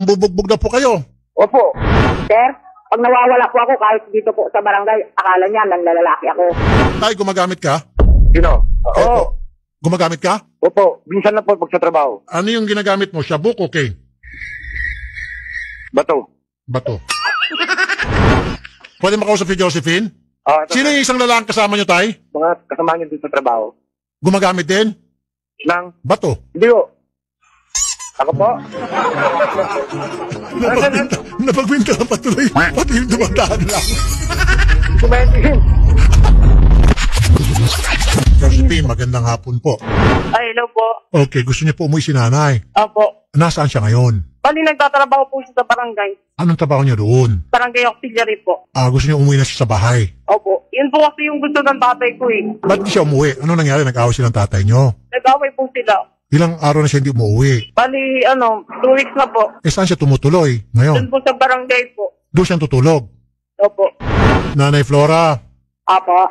Bubugbog na po kayo. Opo. Sir, pag nawawala po ako kahit dito po sa barangay, akala niya nanlalaki ako. Tay, gumagamit ka? Sino? Kayo po. Oo. Gumagamit ka? Opo, minsan lang po pag sa trabaho. Ano yung ginagamit mo? Shabuk o cane? Bato. Bato. Pwede makausap si Josephine? Ito, Sino yung isang lalaking kasama nyo, Tay? mga kasama niyo dito sa trabaho. Gumagamit din? Nang? Bato. Hindi po. Ako po? Napagbinta ka patuloy. Pati yung dumadaan lang. Kumain. Josephine, magandang hapon po. Ay, hello po. Okay, gusto niya po umuwi si nanay. Opo. Nasaan siya ngayon? Bali, nagtatrabaho po siya sa barangay. Anong trabaho niya doon? Barangay auxiliary po. Gusto niya umuwi na siya sa bahay. Opo. Yun po kasi yung gusto ng tatay ko eh. Ba't di siya umuwi? Ano nangyari? Nag-away siya ng tatay niyo? Nag-away po sila. Ilang araw na siya hindi umuwi? Bali, 2 weeks na po. Saan siya tumutuloy Doon ngayon? po sa barangay po. Doon siya tutulog. Opo. Nanay Flora, Apo.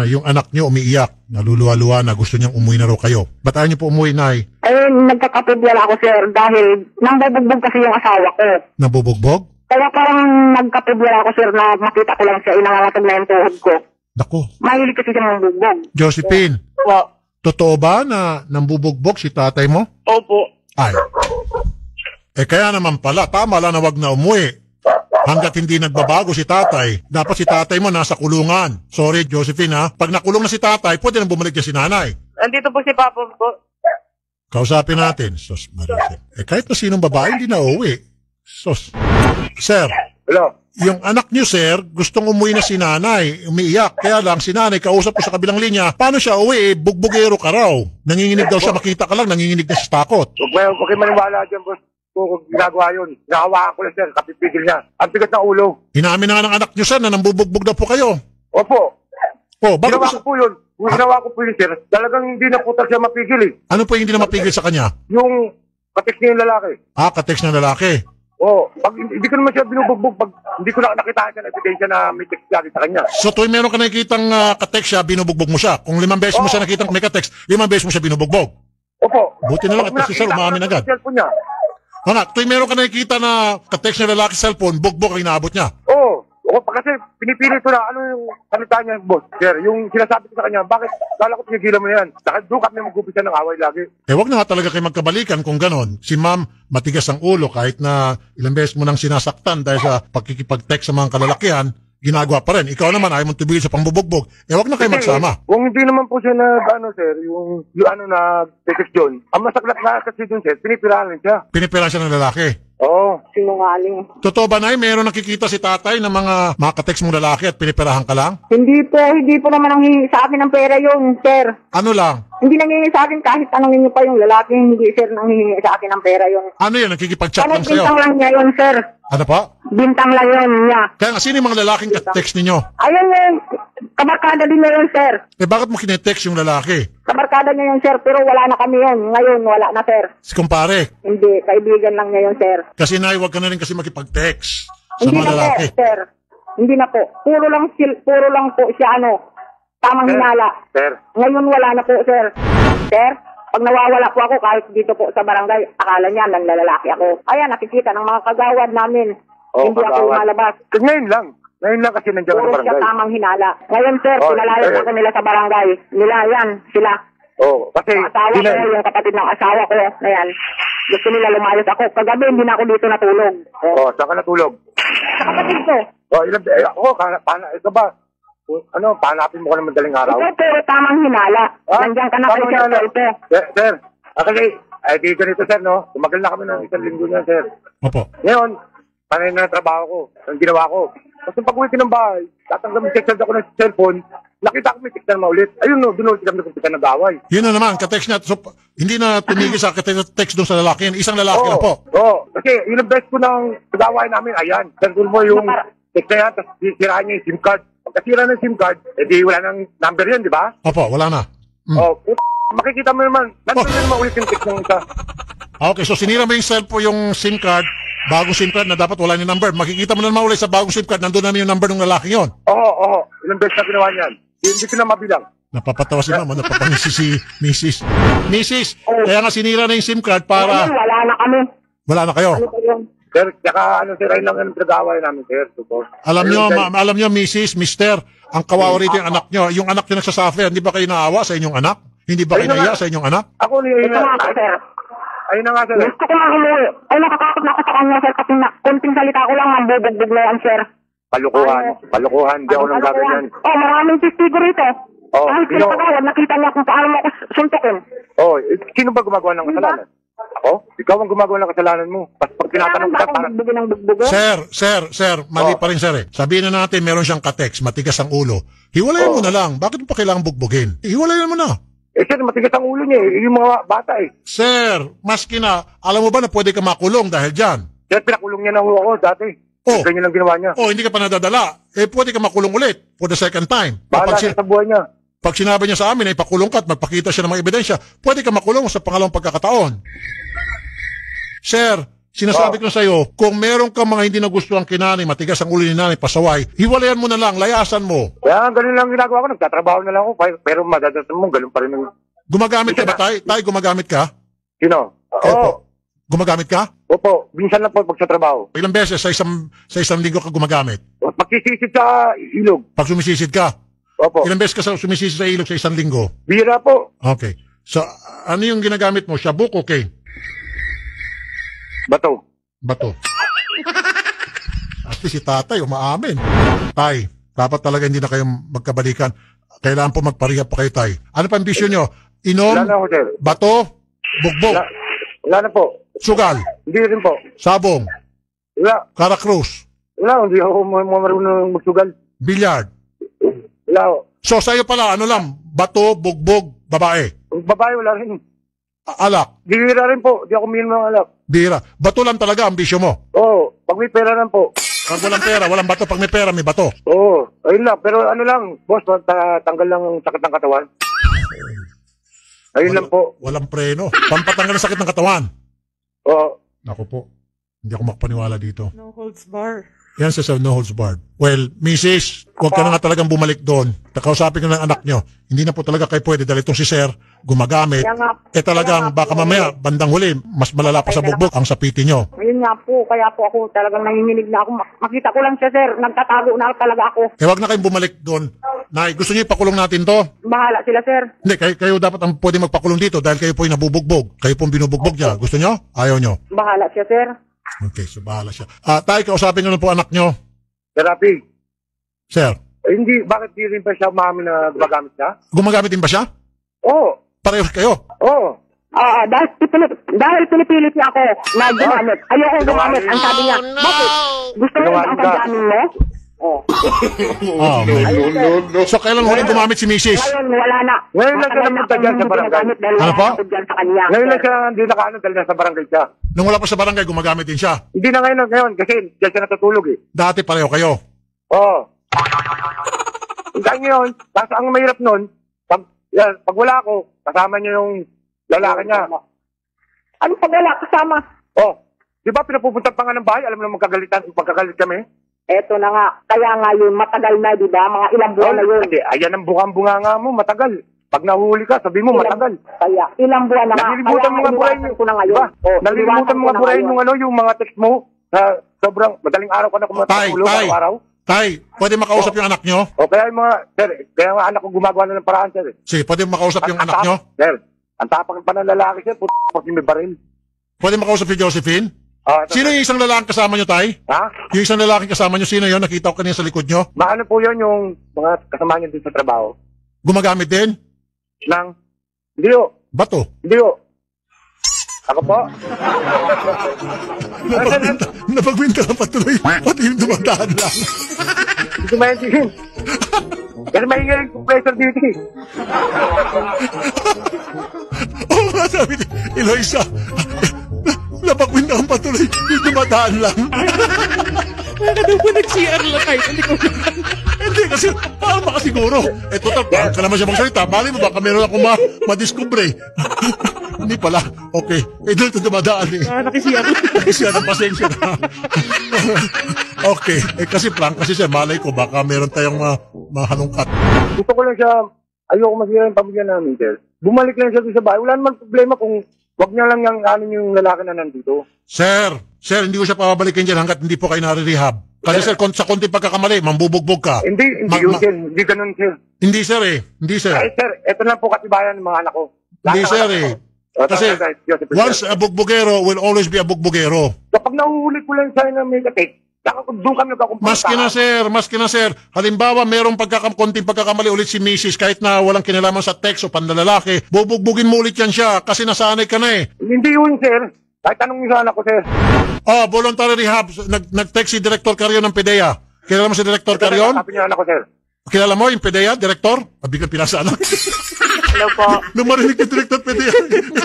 yung anak niyo umiiyak. Naluluwa-luwa na gusto niyang umuwi na raw kayo. Ba't ayaw niyo po umuwi, Nay? Eh, nagkakapidwala ako, sir, dahil nangbubugbog kasi yung asawa ko. Nabubugbog? Kaya parang nagkapidwala ako, sir, na makita ko lang siya, inangangatag na yung tuhod ko. Dako. Mahilig kasi siya mangbugbog. Josephine, Po. totoo ba na nambubugbog si tatay mo? Opo. Ay. Kaya naman pala, tama lang na wag na umuwi. Hanggat hindi nagbabago si tatay, dapat si tatay mo nasa kulungan. Sorry, Josephine, ha? Pag nakulong na si tatay, pwede nang bumalik niya si nanay. Andito po si Papa po. Kausapin natin. Sos, Marite. Kahit na sinong babae, hindi na uuwi. Sos. Sir, Hello? yung anak niyo, sir, gustong umuwi na si nanay. Umiiyak. Kaya lang, si nanay, kausap ko sa kabilang linya, paano siya uwi? Bugbugero ka raw. Nanginginig daw siya, makita ka lang, nanginginig na siya sa takot. Huwag kayo maniwala dyan, boss. Kung ginagawa yun, nakawaan ko lang, sir, kapipigil niya. Ang bigat ng ulo. Inamin na nga ng anak niyo, sir, na nambubugbog na po kayo. Opo. Oh, bakit Ginawa ko po yun. Kung ginawa ko po yun, sir, talagang hindi na po siya mapigil eh. Ano po yung hindi na mapigil sa kanya? Yung katik niya yung lalaki. Kateks ng lalaki. Oo. Pag hindi ko naman siya binubugbog, pag hindi ko na nakita siya na ebidensya na may text lagi sa kanya. So tuwing meron ka nakikitang kateks siya, binubugbog mo siya. Kung 5 beses mo siya nakitang may kateks, 5 beses mo siya binubugbog. Opo. Buti na lang at si sir umamin agad. Cellphone niya. Anak, tuwing meron ka nakikita na kateks ng lalaki sa cellphone, bugbog ang inaabot niya. Oo. Kasi pinipili ko na ano yung salita niya, boss. Sir, yung sinasabi ko sa kanya, bakit kala ko pinigilan mo na yan? Dahil doon kami mag-upisa ng away lagi. Wag na nga talaga kayo magkabalikan kung ganon. Si ma'am, matigas ang ulo kahit na ilang beses mo nang sinasaktan dahil sa pagkikipag-text sa mga kalalakihan, ginagawa pa rin. Ikaw naman, ayaw mong tubigil sa pangbubugbog. Wag na kayo magsama. Kung hindi naman po siya sir, yung na-text yun, ang masaklat na kasi dun, sir, pinipirahan siya. Pinipira siya ng lalaki. Oo. Sinungaling. Totoo ba, Nay? Meron nakikita si tatay ng mga kateks mong lalaki at pinipirahan ka lang? Hindi po naman nanghihingi sa akin ng pera yun, sir. Ano lang? Hindi nanghihingi sa akin kahit anong ninyo pa yung lalaki, hindi, sir, nanghihingi sa akin ng pera yun. Ano yun? Nakikipag-chat lang sa'yo? Bintang lang niya yun, sir. Ano pa? Bintang lang yun niya. Kaya nga, sino yung mga lalaking kateks ninyo? Ayun yun, kabarkada din na yun, sir. Bakit mo kinetext yung lalaki? Kabarkada niya yun, sir, pero wala na kami yun. Ngayon, wala na, sir. Si kumpare. Hindi, kaibigan lang niya yun, sir. Kasi Nay, wag ka na rin kasi makipag-text sa Hindi mga na lalaki. po, sir. Hindi na po. Puro lang po siya, tamang hinala. Sir. Ngayon, wala na po, sir. Sir, pag nawawala po ako, kahit dito po sa barangay, akala niya, nanlalaki ako. Ayan, nakikita ng mga kagawad namin. Hindi ako lumalabas. Ngayon lang. Ngayon lang kasi nandiyan Puro sa siya barangay. tamang hinala. Ngayon, sir, pinalayas ako nila sa barangay. Sila. Kasi Asawa ko, yung kapatid ng asawa ko. Ayan. Gusto nila lumayas ako. Kagabi, hindi na ako dito natulog. saan ka natulog? Sa kapatid ko. Ito ba? Pahanapin mo ko ng madaling araw? Ito, puro tamang hinala. Nandiyan ka na kay Sir Pelpe. Sir, di ganito sir, no? Tumagal na kami ng 1 linggo na, sir. Opo. Ngayon, panay na trabaho ko. Ang ginawa ko. Tapos pag-uwi ko ng bahay, tatanggapin text ako ng cellphone, nakita ko may text na maulit. Ayun no, doon ulit kami nagkumpita ng gaway. Yun na naman, kateks niya. So, hindi na tumigil sa text doon sa lalaki. Isang lalaki lang po. Kasi yun ang best ko ng gaway namin. Ayan, sendul mo yung text na yan, tapos sisiraan niya yung SIM card. Pagkasira ng SIM card, edi wala nang number yun, di ba? Opo, wala na. Makikita mo naman, nandun na naman ulit yung text ng isa. Okay, so sinira mo yung cellphone, yung SIM card, bagong SIM card na dapat wala yung number. Makikita mo na naman ulit sa bagong SIM card, nandun namin yung number ng lalaki yon. Oo. Ilang beses na ginawa niyan. Hindi ko na mabilang. Napapatawa si mama, napapangisi si Mrs. Kaya nga sinira na yung SIM card para... Wala na kami. Wala na kayo. Ano ba yun? Sir, tsaka ano sir, ayun lang ang pinag-aaway namin sir. Subo. Alam Ayun, nyo, sir. alam nyo, Mrs., Mister, ang kawawa rito yung anak nyo. Yung anak nyo nagsasuffer, hindi ba kayo naawa sa inyong anak? Hindi ba kayo Ayun na naiya nga. sa inyong anak? Ako Ito nga po, sir. ayun na nga sir. Gusto ko nga umuwi. Ay, nakatakot na ako sa kanya, sir, kasi konting salita ko lang, mambubugbog na yan, sir. Palukuhan, di ako nang gaganyan. Oh, maraming testigo rito. Oh, Kahit sino- pinapagawad, nakita niya kung paano mo ako suntukin. Oh, sino ba gumagawa ng kasalanan? Ako? Ikaw ang gumagawa ng kasalanan mo. Tapos pag tinatanong Kailangan ba ka, akong parang, bugbugin ng bugbugin? Sir, mali Oh. pa rin, sir. Sabihin na natin, meron siyang kateks, matigas ang ulo. Hiwalayan mo na lang. Bakit mo pa kailangang bugbugin? Hiwalayan mo na. sir, matigas ang ulo niya eh. Yung mga bata eh. Sir, maski na, alam mo ba na pwede ka makulong dahil dyan? Sir, pinakulong niya na ho ako dati. Oh. Ganyan lang ginawa niya. O, hindi ka pa nadadala. Pwede ka makulong ulit for the second time. Bahala Pag, siya sa buhay niya. pag sinabi niya sa amin na ipakulong ka at magpakita siya ng mga ebidensya, pwede ka makulong sa pangalawang pagkakataon. Sir, sinasabi ko sa iyo, kung meron ka mga hindi nagustuhan kinanay, matigas ang ulo ni nanay, pasaway, hiwalayan mo na lang, layasan mo. Kaya ganun lang ginagawa ko. Nagtatrabaho na lang ako. Pero madadasan mo, ganun pa rin ang... Gumagamit ka ba, Tay? Tay, gumagamit ka? Sino? Opo. Oo. Gumagamit ka? Opo. Minsan lang po pag sa trabaho. Ilang beses sa isang linggo ka gumagamit? Pagkisisid sa ilog. Pag sumisisid ka? Opo. Ilang beses ka sumisisid sa ilog sa isang linggo? Bira po. Okay. So, ano yung ginagamit mo? Shabuk o cane? Bato. Bato. At least si tatay, umaamin. Tay, dapat talaga hindi na kayo magkabalikan. Kailangan po magparehab pa kayo, tay. Ano pa ang bisyo nyo? Inom, Wala na ako, sir. bato, bugbog, Wala na po. sugal, Hindi rin po. sabong, Wala. karakrus, Wala. Hindi ako marunong magsugal. bilyard. Wala ako. So, sa'yo pala, ano lang, bato, bugbog, babae. Babae, wala rin. Alak, Bira rin po. Di ako minum ng alak. bira. Bato lang talaga ang bisyo mo. Oo. Pag may pera lang po. Pag walang pera, walang bato. Pag may pera, may bato. Oo. Ayun lang. Pero ano lang, boss, tanggal lang ang sakit ng katawan. Ayun lang po. Walang preno. Pampatanggal ng sakit ng katawan. Oo. Ako po. Hindi ako makapaniwala dito. No holds bar. Yan sa no holds barred. Well, Mrs., huwag ka na nga talagang bumalik doon. Kausapin ko ng anak nyo. Hindi na po talaga kayo pwede dahil itong si Sir gumagamit. Kaya nga, Talagang baka mamaya, bandang huli, mas malala pa sa bugbog ang sapitin nyo. Ayun nga po, kaya po ako talagang nanginginig na ako. Makita ko lang siya, sir. Nagtatago na talaga ako. Huwag na kayong bumalik doon. Nay, gusto niyo ipakulong natin to? Bahala sila, sir. Hindi, kayo dapat ang pwede magpakulong dito dahil kayo po yung nabubugbog. Kayo po yung binubugbog niya. Gusto niyo? Ayaw niyo? Bahala siya, sir. Okay, so bahala siya. Tay, kausapin ko na po anak niyo. Therapy. Sir, Hindi, bakit di rin pa siya umamin na gumagamit siya? gumagamit din ba siya? Oo. Pareho kayo. Oo. Dahil pinipilit niya ako na gumamit. Ayoko gumamit. Ang sabi niya, bakit? Gusto mo ang pagdamin mo? Oh. So, kailan huling gumamit si Mrs.? Ngayon, wala na. Ngayon lang siya Matagal napunta dyan sa akong barangay. ginagamit dahil Ano wala po? ako dyan sa kanya. Ngayon lang sir. siya hindi nakaano dahil nasa barangay siya. Nung wala pa sa barangay, gumagamit din siya. Hindi na ngayon kasi dyan siya natutulog eh. Dati pareho kayo. Oo. Hanggang ngayon, tapos ang mahirap nun, pag wala ako, kasama niya yung lalaki niya. Ano pag wala kasama? Oh, di ba pinapupunta pa nga ng bahay? Alam mo naman magkagalit kami? Eto na nga. Kaya nga yun, matagal na, di ba? Mga ilang buwan na yun. Hindi, ayan ang bunga nga mo, matagal. Pag nahuli ka, sabi mo matagal. Kaya, ilang buwan na nga. Nalilimutan mo nga burahin iniwasan ko na ngayon. Diba? Oh, Nalilimutan mo nga burahin yung mga text mo. Sobrang madaling araw ka na kumatulog araw-araw. Tay, pwede makausap yung anak nyo? O kaya yung mga, sir, kaya nga anak ko gumagawa na ng paraan, sir. Sige, pwede makausap yung anak nyo? Sir, ang tapang pa ng lalaki, sir, pag may baril. Pwede makausap si Josephine? Sino yung isang lalaking kasama nyo, Tay? Ha? Yung isang lalaking kasama nyo, sino yun? Nakita ko kanina sa likod nyo? Maano po yun yung mga kasama niyo din sa trabaho? Gumagamit din? Hindi o. Bato? Hindi o. Ako po? Napagwinta lang patuloy. Pati yung dumadaan lang. Hindi ko maintindihan. Kasi mahinga yung compressor dito eh. Oo nga, sabi ni Eloisa. Napagwinta lang patuloy. Yung dumadaan lang. Baka daw po nag-CR lang kayo. Hindi ko Hindi, kasi paano makasiguro? Total, paano ka naman siya magsalita? Mali mo, baka meron ako madiscover. Hindi pala. Okay. Doon ito dumadaan eh. nakisiyak lang. Kasi ano, pasensya na. Okay. Kasi prank kasi siya, malay ko, baka meron tayong mahalungkat. Gusto ko lang siya, ayoko masira yung pamilya namin, sir. Bumalik lang siya doon sa bahay. Wala naman problema kung Wag niya lang yung lalaki na nandito. Sir, hindi ko siya pababalikin dyan hanggat hindi po kayo nare-rehab. Kasi sir, sa konti pagkakamali, mambubugbog ka. Hindi yun, sir. Hindi ganun, sir. Hindi sir eh. Hindi sir. Ay, sir, ito lang po katibayan ng mga anak ko. Hindi sir eh. Kasi once a bugbogero will always be a bugbogero. Kapag nahuhuli ko lang sa'yo na may katik, doon kami nagkakumpara. Maski na sir. Halimbawa, merong konting pagkakamali ulit si Mrs. kahit na walang kinalaman sa text o panlalaki, bubugbugin mo ulit yan siya kasi nasanay ka na eh. Hindi yun, sir. Kahit anong yung anak ko, sir. Oh, voluntary rehab. Nag-text si Director Carion ng PDEA. Kilala mo si Director Carion? Sabi niya anak ko, sir. Kilala mo yung PDEA, Director? Biglang pinasa anak. Hello po. Nung marinig yung Director PDEA.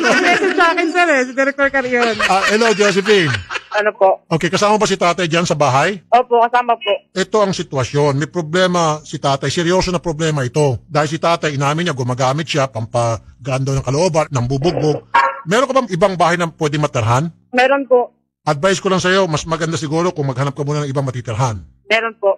Message sa akin, sir, si Director Carion. Hello, Josephine. Ano po? Okay, kasama ba si tatay dyan sa bahay? Opo, kasama po. Ito ang sitwasyon. May problema si tatay. Seryoso na problema ito. Dahil si tatay, inamin niya, gumagamit siya, pampagando ng kalooban, ng bubugbog. Meron ka bang ibang bahay na pwede matirhan? Meron po. Advice ko lang sa'yo, mas maganda siguro kung maghanap ka muna ng ibang matitirhan. Meron po.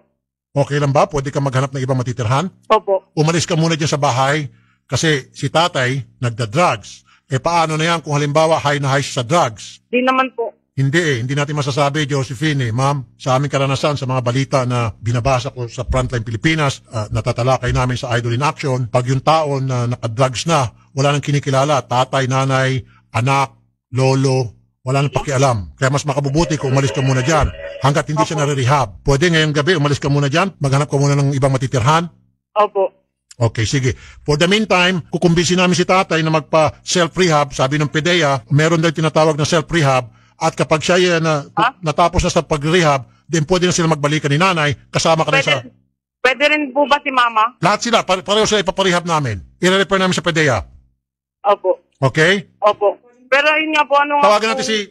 Okay lang ba? Pwede ka maghanap ng ibang matitirhan? Opo. Umalis ka muna dyan sa bahay kasi si tatay nagda-drugs. Paano na yan kung halimbawa high na high sa drugs? Di naman po. Hindi natin masasabi, Josephine, ma'am, sa aming karanasan, sa mga balita na binabasa ko sa Frontline Pilipinas, natatalakay namin sa Idol in Action, pag yung tao na nakadrugs na, wala nang kinikilala, tatay, nanay, anak, lolo, wala nang pakialam. Kaya mas makabubuti kung umalis ka muna dyan hanggat hindi siya nare-rehab. Pwede ngayong gabi, umalis ka muna dyan, maghanap ka muna ng ibang matitirhan? Opo. Okay, sige. For the meantime, kukumbinsin namin si tatay na magpa-self-rehab. Sabi ng PDEA, meron daw tinatawag na self-rehab. At kapag siya natapos na sa pag-rehab, then pwede na sila magbalikan ni nanay, kasama ka na sa... Pwede rin po ba si mama? Lahat sila, pareho sila ipaparehab namin. I-refer namin sa PDEA. Opo. Okay? Opo. Pero yun nga po, Tawagan natin si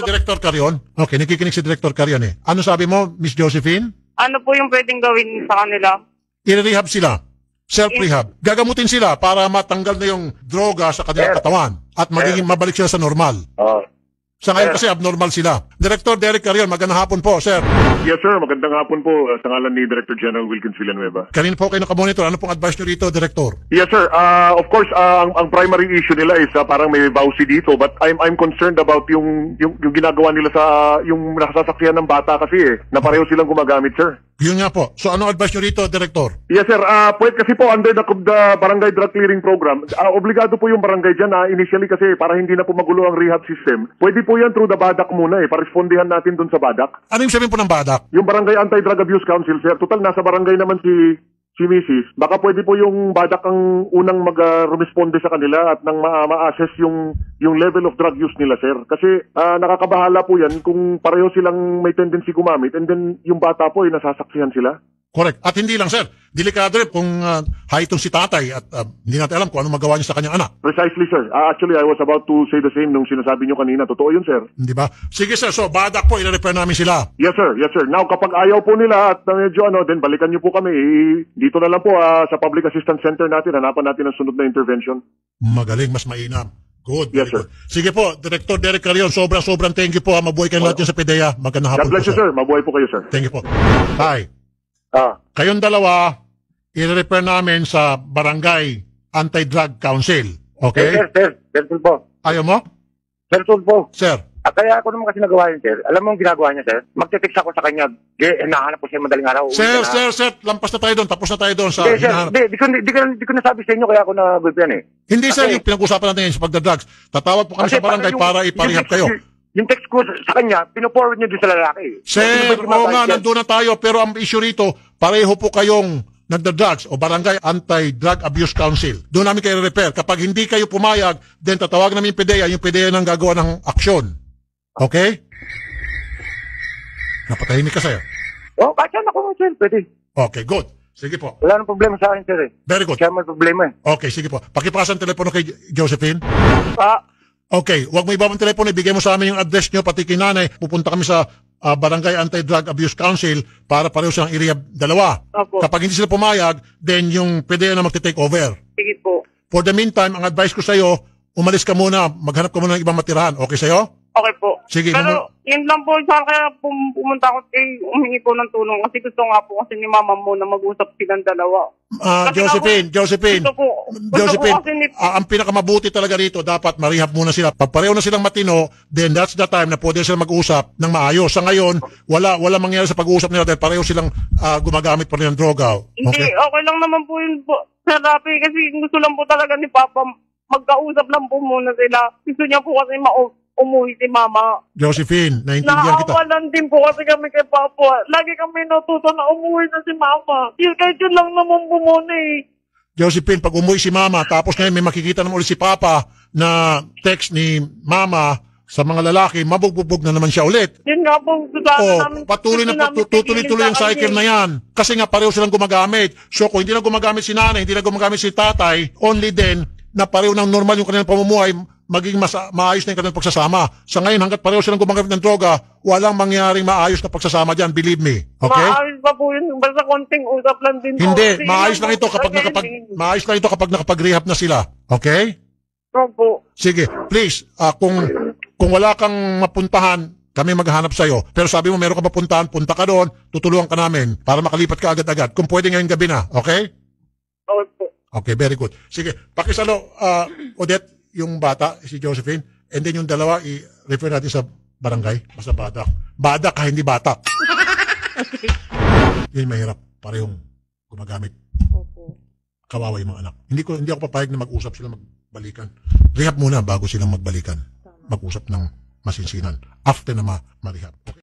Director Carion. Okay, nakikinig si Director Carion eh. Ano sabi mo, Miss Josephine? Ano po yung pwedeng gawin sa kanila? I-rehab sila. Self-rehab. Gagamutin sila para matanggal na yung droga sa kanilang katawan at magiging mabalik sila sa normal. Sa ngayon kasi abnormal sila. Director Derek Carion, magandang hapon po, sir. Yes, sir. Magandang hapon po sa ngalan ni Director General Wilkins Villanueva. Kanina po kayo nakamonitor. Ano pong advice nyo rito, Director? Yes, sir. Of course, ang primary issue nila is parang may vowsy dito, but I'm concerned about yung ginagawa nila sa yung nakasasakyan ng bata kasi na pareho silang gumagamit, sir. Yun nga po. So ano advice nyo rito, Director? Yes, sir. Pwede kasi po under the Barangay Drug Clearing Program, obligado po yung barangay dyan initially kasi para hindi na po magulo ang rehab system. Pwede po yan through the BADAC muna parespondihan natin dun sa BADAC. Ano yung sabihin po ng BADAC? Yung Barangay Anti-Drug Abuse Council, sir. Total, nasa barangay naman si Mrs. Baka pwede po yung BADAC ang unang mag-responde sa kanila at nang ma-assess yung level of drug use nila, sir. Kasi nakakabahala po yan kung pareho silang may tendency gumamit and then yung bata po ay nasasaksihan sila. Correct. At hindi lang, sir. Delikado rin kung high itong si tatay at hindi natin alam kung ano magawa niya sa kanyang anak. Precisely, sir. Actually, I was about to say the same nung sinasabi niyo kanina. Totoo yun, sir. Hindi ba? Sige, sir. So, BADAC po, i-refer namin sila. Yes, sir. Yes, sir. Now, kapag ayaw po nila at medyo then balikan niyo po kami. Dito na lang po sa Public Assistance Center natin. Hanapan natin ang sunod na intervention. Magaling, mas mainam. Good. Yes, sir. Sige po, Director Derek Carion, sobrang thank you po. Mabuhay kayo lahat dyan sa PDEA. Magandang hapon God bless po, you, sir. Mabuhay po kayo, sir. Thank you po. Hi. Kayong dalawa, i-refer namin sa Barangay Anti-Drug Council. Okay? Sir Tulpo. Ayaw mo? Sir Tulpo. Sir. Kaya ako naman kasi nagawa yun, sir. Alam mo ang ginagawa niya, sir? Magte-text ako sa kanya. Nahanap ko siya madaling araw. Sir, lampas na tayo doon. Tapos na tayo doon sa Sir, hinahanap. di ko nasabi sa inyo kaya ako nag-yan Hindi, sir, yung pinag-usapan natin ngayon sa pagdadrugs. Tatawag po kami sa barangay para iparehab kayo. Yung text ko sa kanya, pino-forward niya doon sa lalaki. Sir, oo nga, nandun na tayo. Pero ang issue rito, pareho po kayong nagda-drugs o Barangay Anti-Drug Abuse Council. Doon namin kayo repair. Kapag hindi kayo pumayag, then tatawag namin yung PDEA nang gagawa ng aksyon. Okay? Napatahimik ka, sir. Kahit saan ako, sir, pwede. Okay, good. Sige po. Wala nang problema sa akin, sir. Very good. Kaya may problema Okay, sige po. Pakipasa ang telepono kay Josephine. Pa. Okay, huwag mo ibabang telepono. Ibigay mo sa amin yung address nyo, pati kay nanay. Pupunta kami sa Barangay Anti-Drug Abuse Council para pareho silang i-rehab dalawa. Opo. Kapag hindi sila pumayag, then yung PDEA na magte-take over. Sige po. For the meantime, ang advice ko sa'yo, umalis ka muna, maghanap ka muna ng ibang matirahan. Okay sa'yo? Okay po. Sige, Pero yun lang po sa kaya pumunta ako humingi po ng tulong kasi gusto nga po kasi ni mama mo na mag-usap silang dalawa. Kasi Josephine, Gusto po kasi ni... ang pinakamabuti talaga rito, dapat marehab muna sila. Pag pareho na silang matino, then that's the time na pwede sila mag-usap ng maayos. Sa ngayon, wala mangyayari sa pag-uusap nila dahil pareho silang gumagamit pa rin ng droga. Hindi, okay lang naman po yun po. Sir Rafi, kasi gusto lang po talaga ni Papa magkausap lang po muna sila. Gusto niya po kasi umuwi si Mama. Josephine, naintindihan kita. Nakakawalan din po kasi kami kay Papa. Lagi kami natuto na umuwi na si Mama. Kahit yun lang naman po muna eh. Josephine, pag umuwi si Mama, tapos ngayon may makikita naman ulit si Papa na text ni Mama sa mga lalaki, mabugbog na naman siya ulit. Yun nga po, Patuloy yung cycle na yan. Kasi nga pareho silang gumagamit. So kung hindi na gumagamit si nanay, hindi na gumagamit si tatay, only then na pareho ng normal yung kanilang pamumuhay, maging maayos na yung kanilang pagsasama. Sa ngayon, hanggat pareho silang gumagamit ng droga, walang mangyaring maayos na pagsasama dyan, believe me. Okay? Maayos pa po yun, basta konting usap lang din po. Hindi, Kasi maayos lang ito kapag nakapag-rehab na sila. Okay? Opo. Sige, please, kung wala kang mapuntahan, kami maghahanap sa'yo. Pero sabi mo, meron kang mapuntahan, punta ka doon, tutulungan ka namin para makalipat ka agad-agad. Kung pwede ngayong gabi na, okay? Opo. Okay, very good. Sige, pakisalo, Odette, yung bata, si Josephine, and then yung dalawa, i-refer natin sa barangay, basta badak. Badak ka, hindi batak. Okay. Yun mahirap, parehong gumagamit. Opo. Kawawa yung mga anak. Hindi ako papayag na mag-usap sila magbalikan. Rehab muna bago silang magbalikan. Mag-usap ng masinsinan. After na ma-rehab. Okay.